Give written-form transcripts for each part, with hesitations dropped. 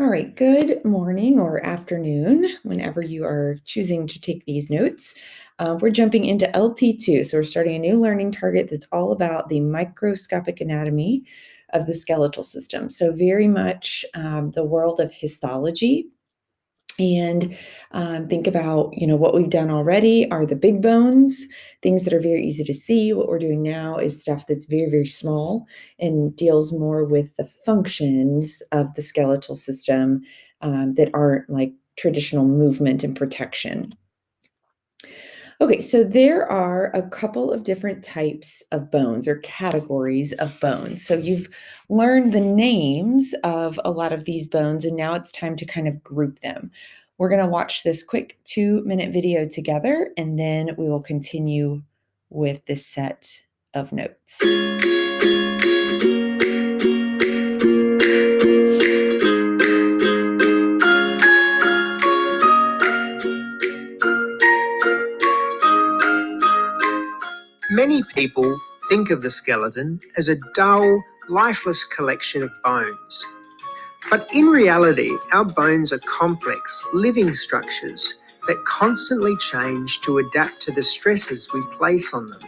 All right, good morning or afternoon, whenever you are choosing to take these notes. We're jumping into LT2, so we're starting a new learning target that's all about the microscopic anatomy of the skeletal system. So very much the world of histology. And think about, what we've done already are the big bones, things that are very easy to see. What we're doing now is stuff that's very, very small and deals more with the functions of the skeletal system that aren't like traditional movement and protection. Okay, so there are a couple of different types of bones or categories of bones. So you've learned the names of a lot of these bones, and now it's time to kind of group them. We're going to watch this quick 2-minute video together, and then we will continue with this set of notes. Many people think of the skeleton as a dull, lifeless collection of bones. But in reality, our bones are complex, living structures that constantly change to adapt to the stresses we place on them.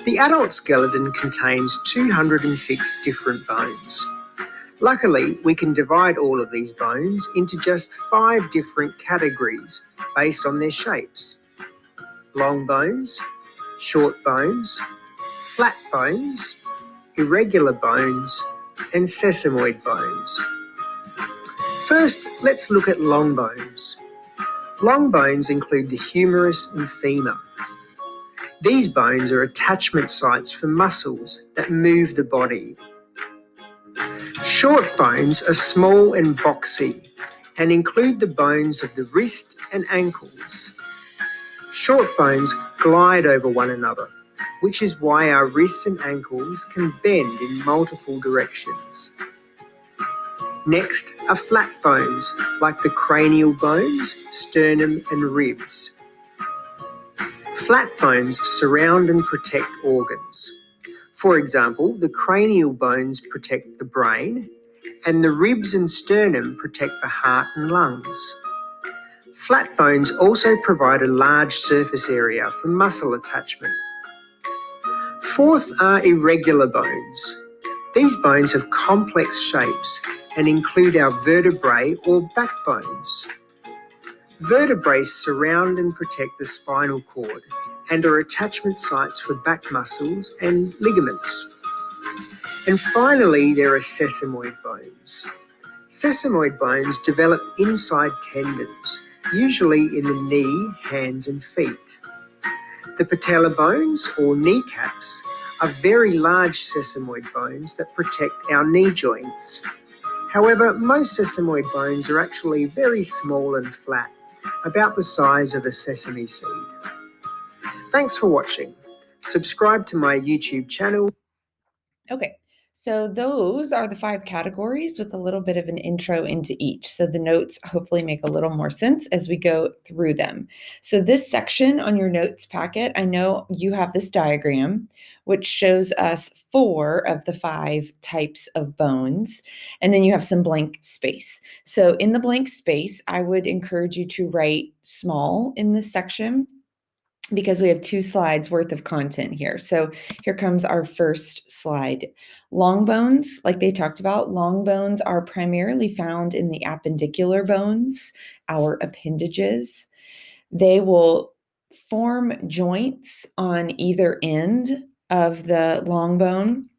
The adult skeleton contains 206 different bones. Luckily, we can divide all of these bones into just 5 different categories based on their shapes: long bones, short bones, flat bones, irregular bones, and sesamoid bones. First, let's look at long bones. Long bones include the humerus and femur. These bones are attachment sites for muscles that move the body. Short bones are small and boxy and include the bones of the wrist and ankles. Short bones glide over one another, which is why our wrists and ankles can bend in multiple directions. Next are flat bones, like the cranial bones, sternum, and ribs. Flat bones surround and protect organs. For example, the cranial bones protect the brain, and the ribs and sternum protect the heart and lungs. Flat bones also provide a large surface area for muscle attachment. Fourth are irregular bones. These bones have complex shapes and include our vertebrae or backbones. Vertebrae surround and protect the spinal cord and are attachment sites for back muscles and ligaments. And finally, there are sesamoid bones. Sesamoid bones develop inside tendons, usually in the knee, hands, and feet. The patella bones, or kneecaps, are very large sesamoid bones that protect our knee joints. However, most sesamoid bones are actually very small and flat, about the size of a sesame seed. Thanks for watching. Subscribe to my YouTube channel. Okay, so those are the 5 categories with a little bit of an intro into each. So the notes hopefully make a little more sense as we go through them. So this section on your notes packet, I know you have this diagram, which shows us 4 of the 5 types of bones, and then you have some blank space. So in the blank space, I would encourage you to write small in this section, because we have 2 slides worth of content here. So here comes our first slide. Long bones, like they talked about, long bones are primarily found in the appendicular bones, our appendages. They will form joints on either end of the long bone.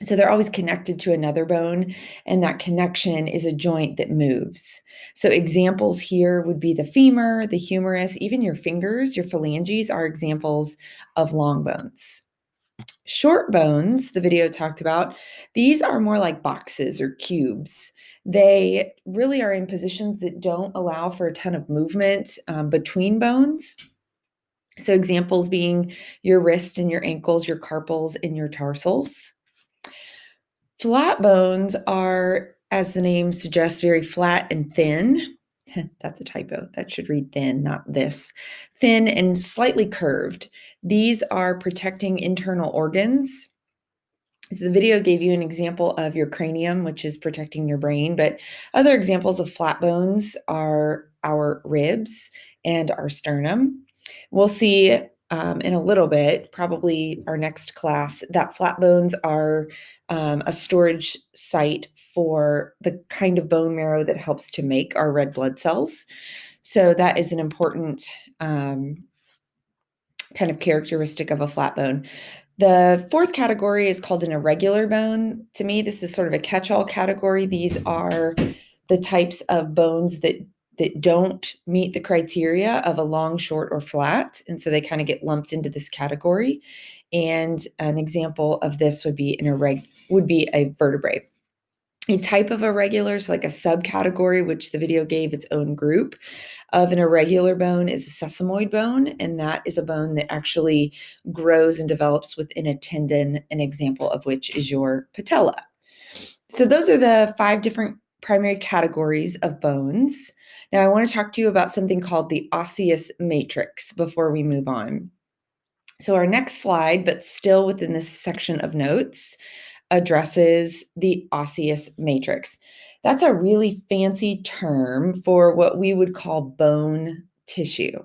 So they're always connected to another bone, and that connection is a joint that moves. So examples here would be the femur, the humerus, even your fingers, your phalanges are examples of long bones. Short bones, the video talked about, these are more like boxes or cubes. They really are in positions that don't allow for a ton of movement between bones. So examples being your wrist and your ankles, your carpals and your tarsals. Flat bones are, as the name suggests, very flat and thin. That's a typo. That should read thin, not this. Thin and slightly curved. These are protecting internal organs. So the video gave you an example of your cranium, which is protecting your brain, but other examples of flat bones are our ribs and our sternum. We'll see in a little bit, probably our next class, that flat bones are a storage site for the kind of bone marrow that helps to make our red blood cells. So that is an important kind of characteristic of a flat bone. The fourth category is called an irregular bone. To me, this is sort of a catch-all category. These are the types of bones that don't meet the criteria of a long, short, or flat, and so they kind of get lumped into this category. And an example of this would be a vertebrae. A type of irregular, so like a subcategory, which the video gave its own group of an irregular bone, is a sesamoid bone, and that is a bone that actually grows and develops within a tendon, an example of which is your patella. So those are the 5 different primary categories of bones. Now I want to talk to you about something called the osseous matrix before we move on. So our next slide, but still within this section of notes, addresses the osseous matrix. That's a really fancy term for what we would call bone tissue.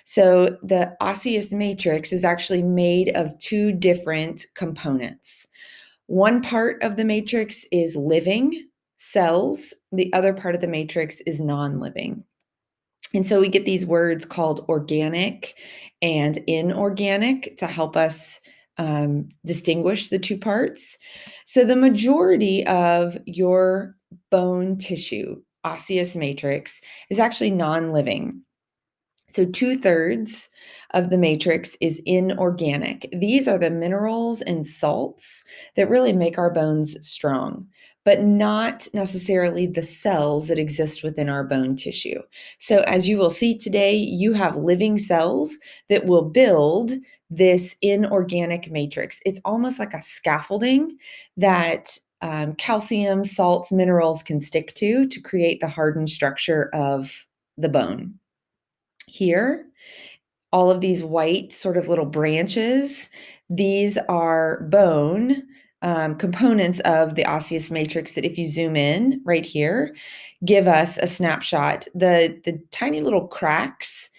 So the osseous matrix is actually made of 2 different components. One part of the matrix is living cells, the other part of the matrix is non-living. And so we get these words called organic and inorganic to help us distinguish the 2 parts. So the majority of your bone tissue, osseous matrix, is actually non-living. So 2/3 of the matrix is inorganic. These are the minerals and salts that really make our bones strong, but not necessarily the cells that exist within our bone tissue. So as you will see today, you have living cells that will build this inorganic matrix. It's almost like a scaffolding that calcium, salts, minerals can stick to create the hardened structure of the bone. Here, all of these white sort of little branches, these are bone components of the osseous matrix that if you zoom in right here, give us a snapshot. The tiny little cracks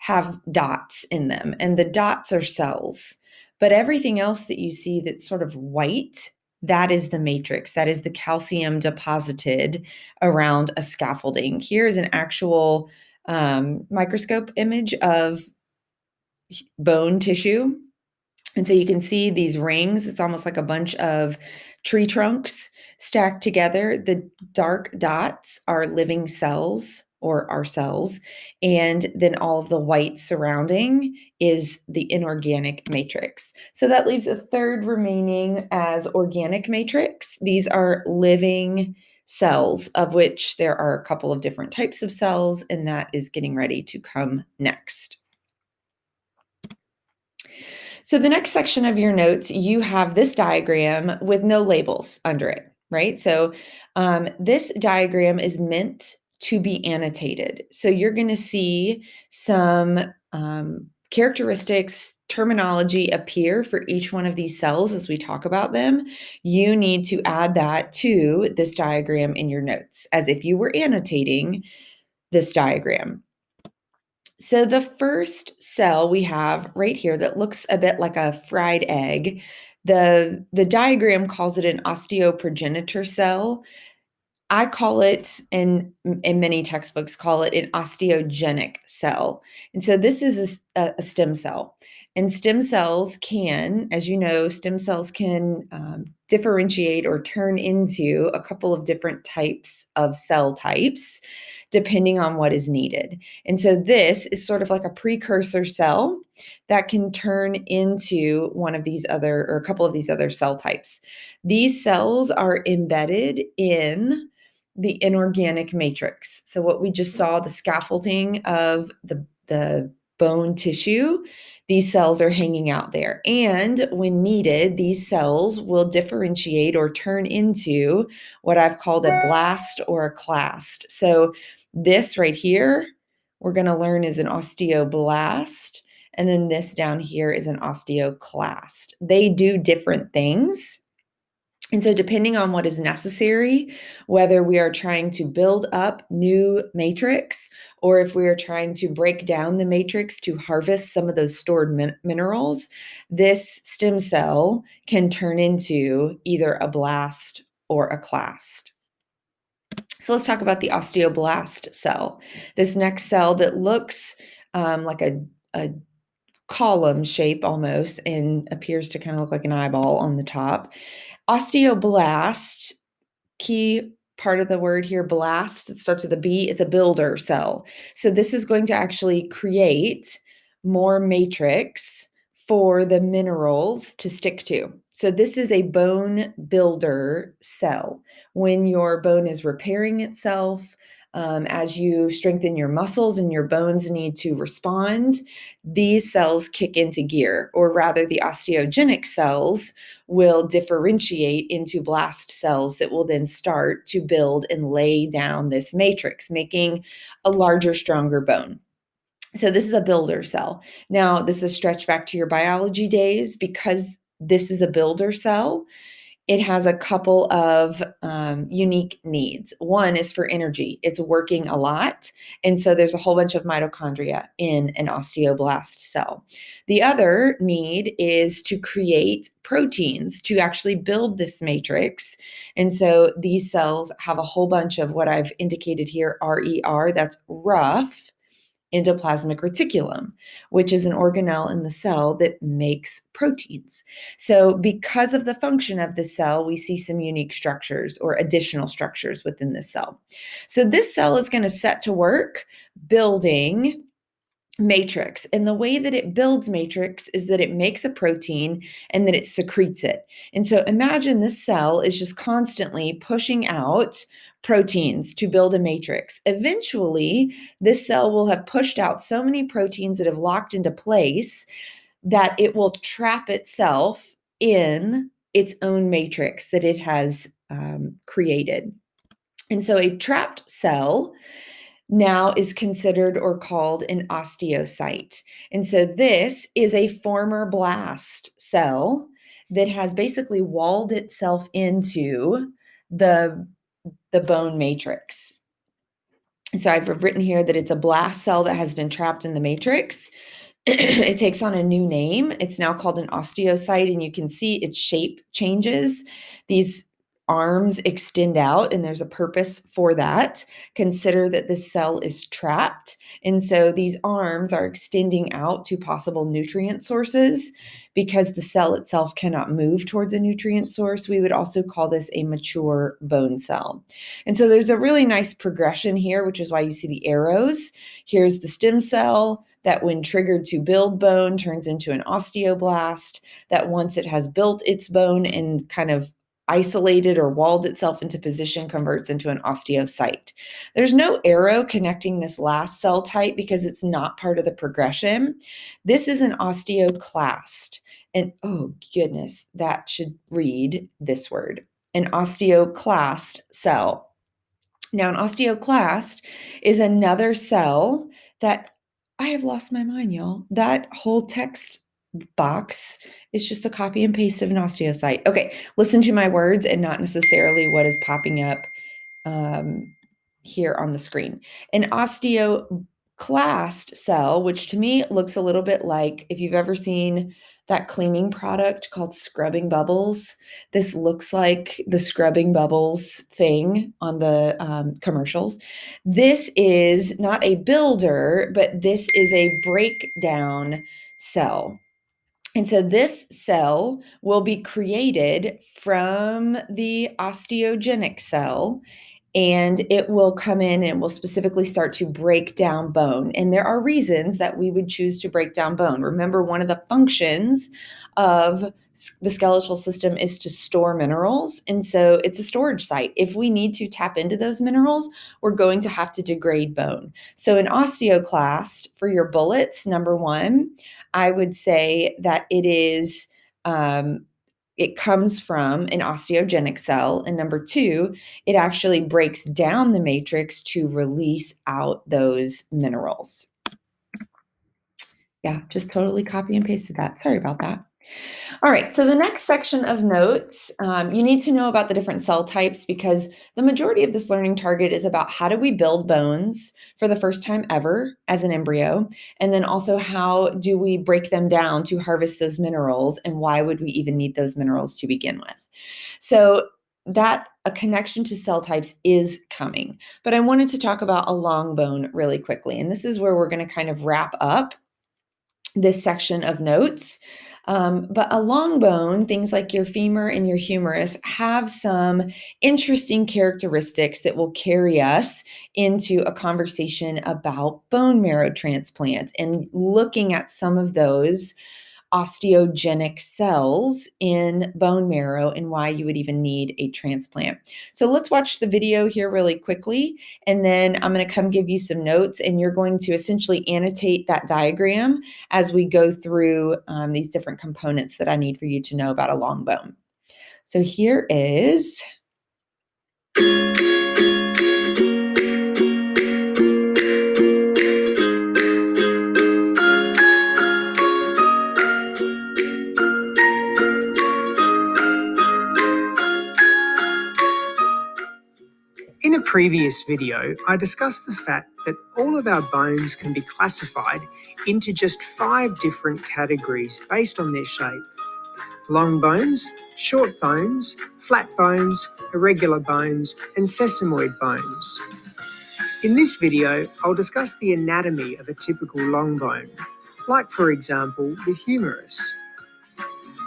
have dots in them, and the dots are cells. But everything else that you see that's sort of white, that is the matrix. That is the calcium deposited around a scaffolding. Here is an actual microscope image of bone tissue. And so you can see these rings. It's almost like a bunch of tree trunks stacked together. The dark dots are living cells or our cells. And then all of the white surrounding is the inorganic matrix. So that leaves a third remaining as organic matrix. These are living cells, of which there are a couple of different types of cells, and that is getting ready to come next. So the next section of your notes, you have this diagram with no labels under it, right? So this diagram is meant to be annotated. So you're going to see some characteristics, terminology appear for each one of these cells as we talk about them. You need to add that to this diagram in your notes as if you were annotating this diagram. So the first cell we have right here that looks a bit like a fried egg, the diagram calls it an osteoprogenitor cell. I call it, and many textbooks call it, an osteogenic cell. And so this is a stem cell. And stem cells can, as you know, stem cells can differentiate or turn into a couple of different types of cell types, depending on what is needed. And so this is sort of like a precursor cell that can turn into one of these other, or a couple of these other cell types. These cells are embedded in the inorganic matrix. So what we just saw, the scaffolding of the bone tissue, these cells are hanging out there. And when needed, these cells will differentiate or turn into what I've called a blast or a clast. So this right here, we're going to learn is an osteoblast. And then this down here is an osteoclast. They do different things. And so depending on what is necessary, whether we are trying to build up new matrix or if we are trying to break down the matrix to harvest some of those stored minerals, this stem cell can turn into either a blast or a clast. So let's talk about the osteoblast cell. This next cell that looks like a column shape almost and appears to kind of look like an eyeball on the top. Osteoblast, key part of the word here, blast, it starts with a B, it's a builder cell. So this is going to actually create more matrix for the minerals to stick to. So this is a bone builder cell. When your bone is repairing itself, as you strengthen your muscles and your bones need to respond, these cells kick into gear, or rather, the osteogenic cells will differentiate into blast cells that will then start to build and lay down this matrix, making a larger, stronger bone. So this is a builder cell. Now, this is stretched back to your biology days because this is a builder cell. It has a couple of unique needs. One is for energy. It's working a lot. And so there's a whole bunch of mitochondria in an osteoblast cell. The other need is to create proteins to actually build this matrix. And so these cells have a whole bunch of what I've indicated here, RER, that's rough endoplasmic reticulum, which is an organelle in the cell that makes proteins. So because of the function of the cell, we see some unique structures or additional structures within the cell. So this cell is going to set to work building matrix. And the way that it builds matrix is that it makes a protein and then it secretes it. And so imagine this cell is just constantly pushing out proteins to build a matrix. Eventually, this cell will have pushed out so many proteins that have locked into place that it will trap itself in its own matrix that it has created. And so a trapped cell now is considered or called an osteocyte. And so this is a former blast cell that has basically walled itself into the bone matrix. And so I've written here that it's a blast cell that has been trapped in the matrix. It takes on a new name. It's now called an osteocyte, and you can see its shape changes. These arms extend out, and there's a purpose for that. Consider that this cell is trapped, and so these arms are extending out to possible nutrient sources. Because the cell itself cannot move towards a nutrient source, we would also call this a mature bone cell. And so there's a really nice progression here, which is why you see the arrows. Here's the stem cell that, when triggered to build bone, turns into an osteoblast, that once it has built its bone and kind of isolated or walled itself into position, converts into an osteocyte. There's no arrow connecting this last cell type because it's not part of the progression. This is an osteoclast. And oh goodness, that should read this word, an osteoclast cell. Now, an osteoclast is another cell that I have lost my mind, y'all. That whole text box is just a copy and paste of an osteocyte. Okay, listen to my words and not necessarily what is popping up here on the screen. An osteoclast cell, which to me looks a little bit like if you've ever seen that cleaning product called Scrubbing Bubbles. This looks like the Scrubbing Bubbles thing on the commercials. This is not a builder, but this is a breakdown cell. And so this cell will be created from the osteogenic cell, and it will come in and will specifically start to break down bone. And there are reasons that we would choose to break down bone. Remember, one of the functions of the skeletal system is to store minerals. And so it's a storage site. If we need to tap into those minerals, we're going to have to degrade bone. So an osteoclast, for your bullets, number one, I would say that it comes from an osteogenic cell. And number two, it actually breaks down the matrix to release out those minerals. Yeah, just totally copy and pasted that. Sorry about that. All right, so the next section of notes, you need to know about the different cell types because the majority of this learning target is about how do we build bones for the first time ever as an embryo, and then also how do we break them down to harvest those minerals, and why would we even need those minerals to begin with? So that a connection to cell types is coming, but I wanted to talk about a long bone really quickly, and this is where we're going to kind of wrap up this section of notes. But a long bone, things like your femur and your humerus, have some interesting characteristics that will carry us into a conversation about bone marrow transplant and looking at some of those osteogenic cells in bone marrow and why you would even need a transplant. So let's watch the video here really quickly, and then I'm going to come give you some notes, and you're going to essentially annotate that diagram as we go through these different components that I need for you to know about a long bone. So here is In a previous video, I discussed the fact that all of our bones can be classified into just 5 different categories based on their shape: long bones, short bones, flat bones, irregular bones, and sesamoid bones. In this video, I'll discuss the anatomy of a typical long bone, like for example, the humerus.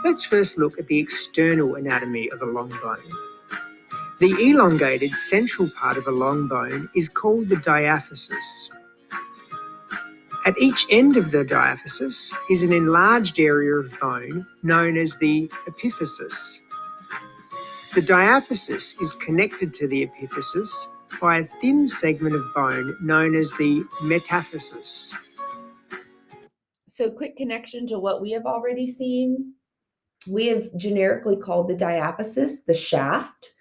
Let's first look at the external anatomy of a long bone. The elongated central part of a long bone is called the diaphysis. At each end of the diaphysis is an enlarged area of bone known as the epiphysis. The diaphysis is connected to the epiphysis by a thin segment of bone known as the metaphysis. so quick connection to what we have already seen. We have generically called the diaphysis the shaft.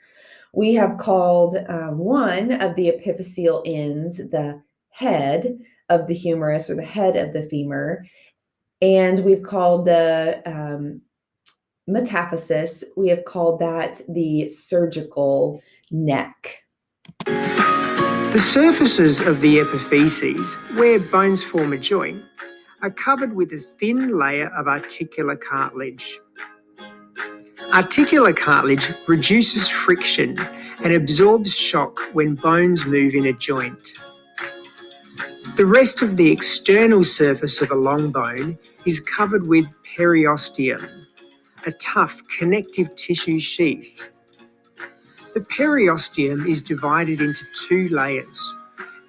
We have called one of the epiphyseal ends the head of the humerus or the head of the femur. And we've called the metaphysis, we have called that the surgical neck. The surfaces of the epiphyses, where bones form a joint, are covered with a thin layer of articular cartilage. Articular cartilage reduces friction and absorbs shock when bones move in a joint. The rest of the external surface of a long bone is covered with periosteum, a tough connective tissue sheath. The periosteum is divided into 2 layers: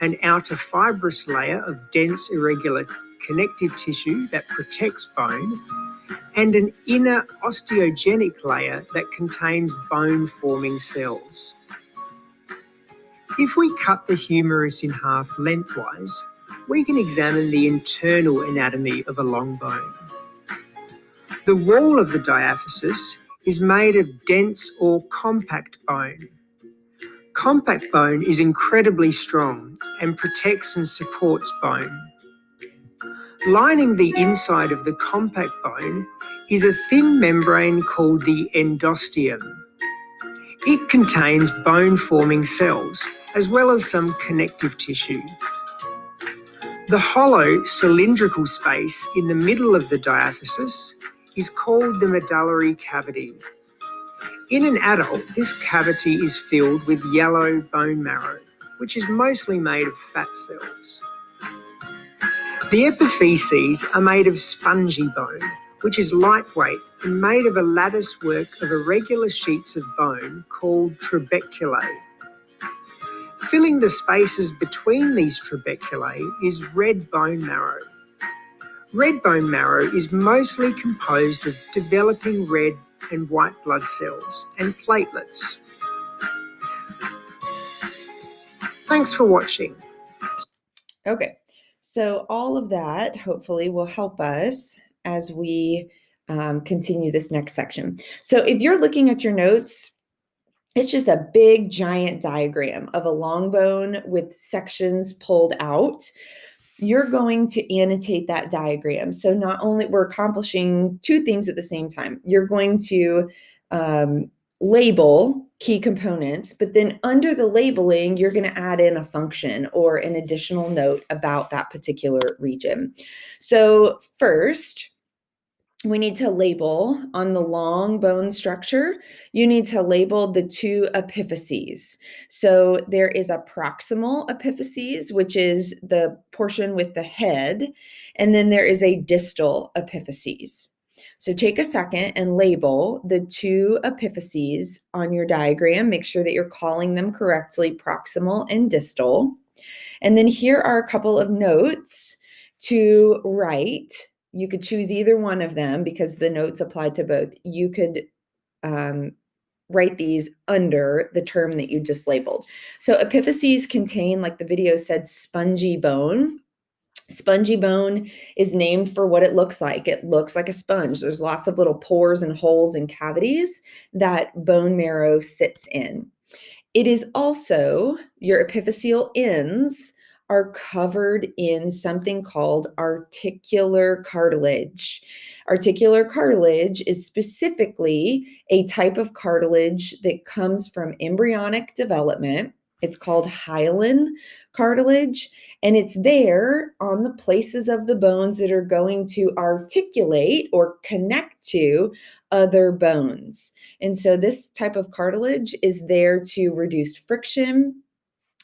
an outer fibrous layer of dense irregular connective tissue that protects bone, and an inner osteogenic layer that contains bone-forming cells. If we cut the humerus in half lengthwise, we can examine the internal anatomy of a long bone. The wall of the diaphysis is made of dense or compact bone. Compact bone is incredibly strong and protects and supports bone. Lining the inside of the compact bone is a thin membrane called the endosteum. It contains bone-forming cells, as well as some connective tissue. The hollow cylindrical space in the middle of the diaphysis is called the medullary cavity. In an adult, this cavity is filled with yellow bone marrow, which is mostly made of fat cells. The epiphyses are made of spongy bone, which is lightweight and made of a latticework of irregular sheets of bone called trabeculae. Filling the spaces between these trabeculae is red bone marrow. Red bone marrow is mostly composed of developing red and white blood cells and platelets. Thanks for watching. Okay, so all of that hopefully will help us as we continue this next section. So if you're looking at your notes, it's just a big giant diagram of a long bone with sections pulled out. you're going to annotate that diagram. So not only we're accomplishing two things at the same time, you're going to label key components, but then under the labeling, you're going to add in a function or an additional note about that particular region. So first, we need to label on the long bone structure, you need to label the two epiphyses. So there is a proximal epiphyses, which is the portion with the head, and then there is a distal epiphyses. So take a second and label the two epiphyses on your diagram. Make sure that you're calling them correctly, proximal and distal. And then here are a couple of notes to write. You could choose either one of them because the notes apply to both. You could write these under the term that you just labeled. So epiphyses contain, like the video said, spongy bone. Spongy bone is named for what it looks like. It looks like a sponge. There's lots of little pores and holes and cavities that bone marrow sits in. It is also, your epiphyseal ends are covered in something called articular cartilage. Articular cartilage is specifically a type of cartilage that comes from embryonic development. It's called hyaline cartilage, and it's there on the places of the bones that are going to articulate or connect to other bones. And so this type of cartilage is there to reduce friction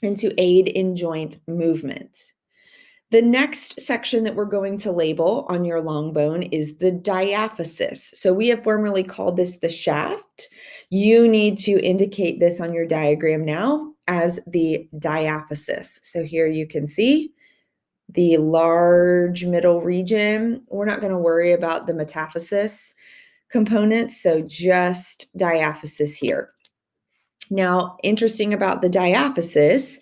and to aid in joint movement. The next section that we're going to label on your long bone is the diaphysis. So we have formerly called this the shaft. You need to indicate this on your diagram now as the diaphysis. So here you can see the large middle region. We're not going to worry about the metaphysis components, so just diaphysis here. Now, interesting about the diaphysis,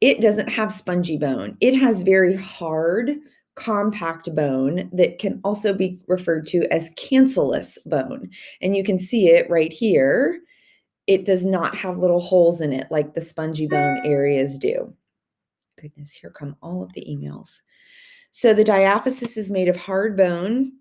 it doesn't have spongy bone. It has very hard, compact bone that can also be referred to as cancellous bone. And you can see it right here. It does not have little holes in it like the spongy bone areas do. Goodness, here come all of the emails. So the diaphysis is made of hard bone,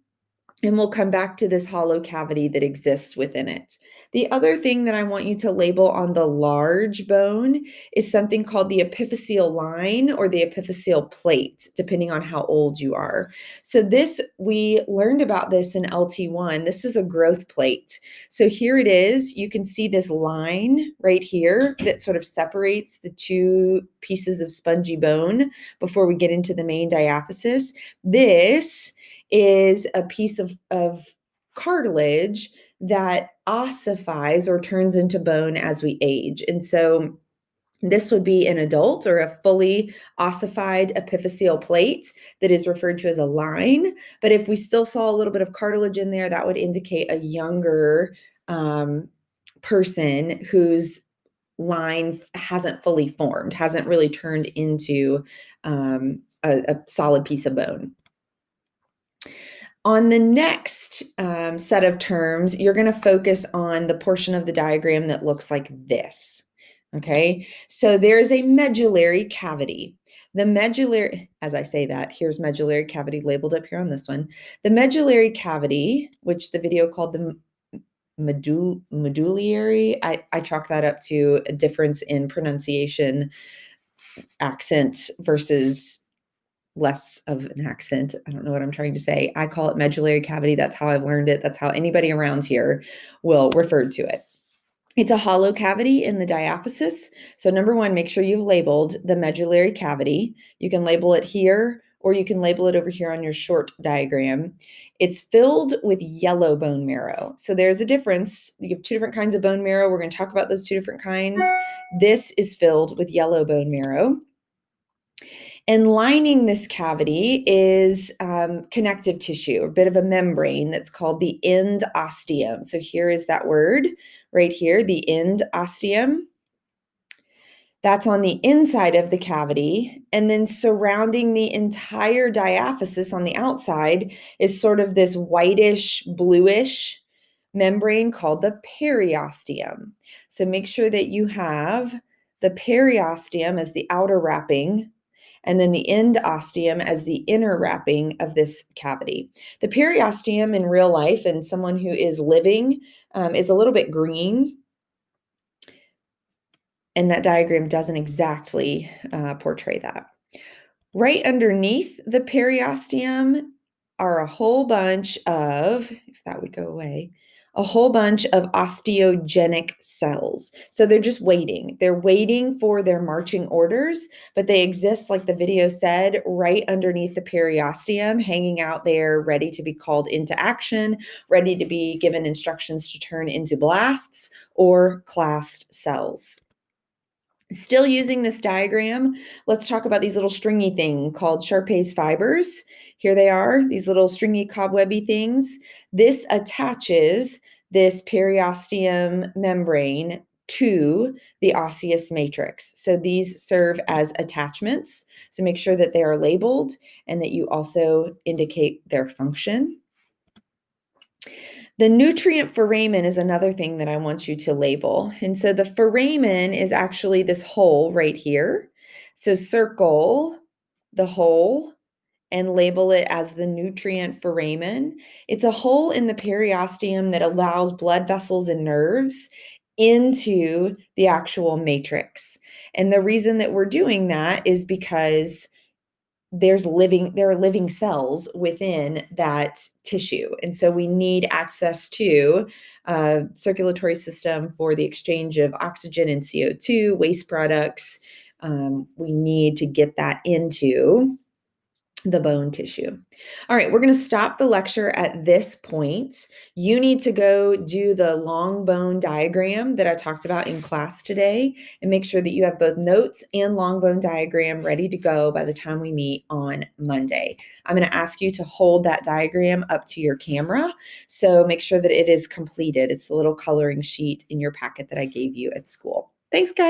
and we'll come back to this hollow cavity that exists within it. The other thing that I want you to label on the large bone is something called the epiphyseal line or the epiphyseal plate, depending on how old you are. So this, we learned about this in LT1. This is a growth plate. So here it is. You can see this line right here that sort of separates the two pieces of spongy bone before we get into the main diaphysis. This is a piece of cartilage that ossifies or turns into bone as we age. And so this would be an adult or a fully ossified epiphyseal plate that is referred to as a line. But if we still saw a little bit of cartilage in there, that would indicate a younger person whose line hasn't fully formed, hasn't really turned into a solid piece of bone. On the next set of terms, you're going to focus on the portion of the diagram that looks like this. Okay, so there's a medullary cavity. The medullary, as I say that, here's medullary cavity labeled up here on this one. The medullary cavity, which the video called the medullary, I chalk that up to a difference in pronunciation, accent versus less of an accent. I don't know what I'm trying to say. I call it medullary cavity. That's how I've learned it. That's how anybody around here will refer to it. It's a hollow cavity in the diaphysis. So number one, make sure you've labeled the medullary cavity. You can label it here, or you can label it over here on your short diagram. It's filled with yellow bone marrow. So there's a difference. You have two different kinds of bone marrow. We're going to talk about those two different kinds. This is filled with yellow bone marrow. And lining this cavity is connective tissue, a bit of a membrane that's called the end ostium. So here is that word right here, the end ostium. That's on the inside of the cavity. And then surrounding the entire diaphysis on the outside is sort of this whitish, bluish membrane called the periosteum. So make sure that you have the periosteum as the outer wrapping, and then the end ostium as the inner wrapping of this cavity. The periosteum in real life and someone who is living is a little bit green, and that diagram doesn't exactly portray that. Right underneath the periosteum are a whole bunch of, if that would go away, a whole bunch of osteogenic cells. So they're just waiting. They're waiting for their marching orders, but they exist, like the video said, right underneath the periosteum, hanging out there, ready to be called into action, ready to be given instructions to turn into blasts or classed cells. Still using this diagram, let's talk about these little stringy thing called Sharpey's fibers. Here they are, these little stringy cobwebby things. This attaches this periosteum membrane to the osseous matrix. So these serve as attachments. So make sure that they are labeled and that you also indicate their function. The nutrient foramen is another thing that I want you to label. And so the foramen is actually this hole right here. So circle the hole and label it as the nutrient foramen. It's a hole in the periosteum that allows blood vessels and nerves into the actual matrix. And the reason that we're doing that is because there are living cells within that tissue. And so we need access to a circulatory system for the exchange of oxygen and CO2, waste products. We need to get that into the bone tissue. All right, we're going to stop the lecture at this point. You need to go do the long bone diagram that I talked about in class today and make sure that you have both notes and long bone diagram ready to go by the time we meet on Monday. I'm going to ask you to hold that diagram up to your camera, so make sure that it is completed. It's the little coloring sheet in your packet that I gave you at school. Thanks, guys.